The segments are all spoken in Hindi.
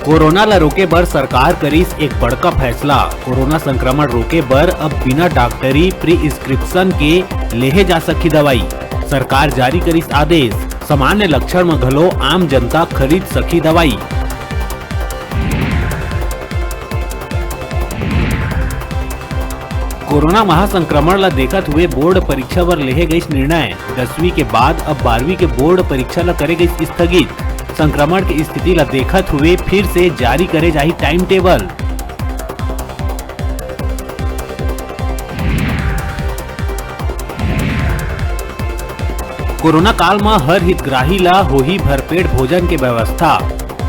कोरोना ला रोके बर सरकार करिस एक बड़का फैसला। कोरोना संक्रमण रोके बर अब बिना डॉक्टरी प्रिस्क्रिप्शन के लेहे जा सकी दवाई। सरकार जारी करिस आदेश, सामान्य लक्षण में घलो आम जनता खरीद सकी दवाई। कोरोना महासंक्रमण ला देखत हुए बोर्ड परीक्षा बर लेहे गई निर्णय। 10वीं के बाद अब 12वीं के बोर्ड परीक्षा ला करे गई स्थगित। संक्रमण की स्थिति ला देखत हुए फिर से जारी करे जाही टाइम टेबल। कोरोना काल में हर हितग्राही ला होही भरपेट भोजन के व्यवस्था।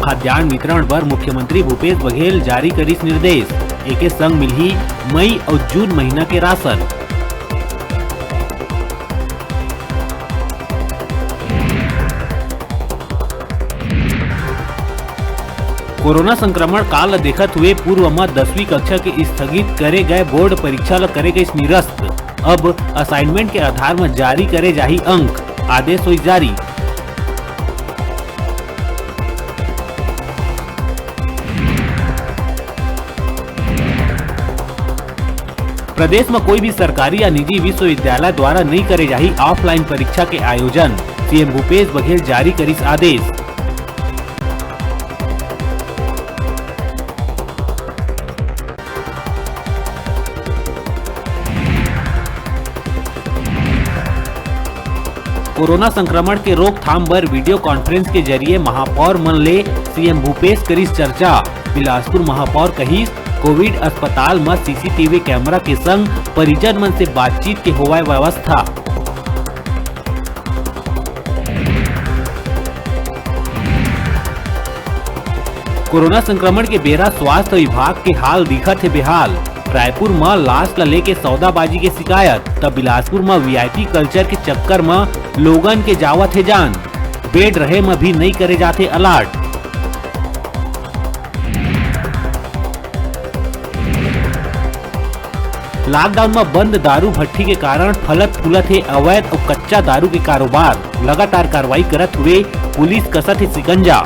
खाद्यान्न वितरण पर मुख्यमंत्री भूपेश बघेल जारी करिस निर्देश। एके संग मिलही मई और जून महीना के राशन। कोरोना संक्रमण काल ला देखत हुए पूर्व में 10वीं कक्षा के स्थगित करे गए बोर्ड परीक्षा ला करे गई निरस्त। अब असाइनमेंट के आधार में जारी करे जाही अंक। आदेश हुई जारी। प्रदेश में कोई भी सरकारी या निजी विश्वविद्यालय द्वारा नहीं करे जाही ऑफलाइन परीक्षा के आयोजन। सीएम भूपेश बघेल जारी करिस आदेश। कोरोना संक्रमण के रोकथाम बर वीडियो कॉन्फ्रेंस के जरिए महापौर मन ले सीएम भूपेश करिस चर्चा। बिलासपुर महापौर कहिस कोविड अस्पताल में सीसीटीवी कैमरा के संग परिजन मन से बातचीत के होवाय व्यवस्था। कोरोना संक्रमण के बेरा स्वास्थ्य विभाग के हाल दिखत है बेहाल। रायपुर में लाश ला लेके सौदाबाजी के शिकायत, तब बिलासपुर में वीआईपी कल्चर के चक्कर में लोगन के जावत है जान। बेड रहे में भी नहीं करे जाते अलर्ट। लॉकडाउन में बंद दारू भट्टी के कारण फलत फूलत है अवैध और कच्चा दारू के कारोबार। लगातार कार्रवाई करत हुए पुलिस कसत है शिकंजा।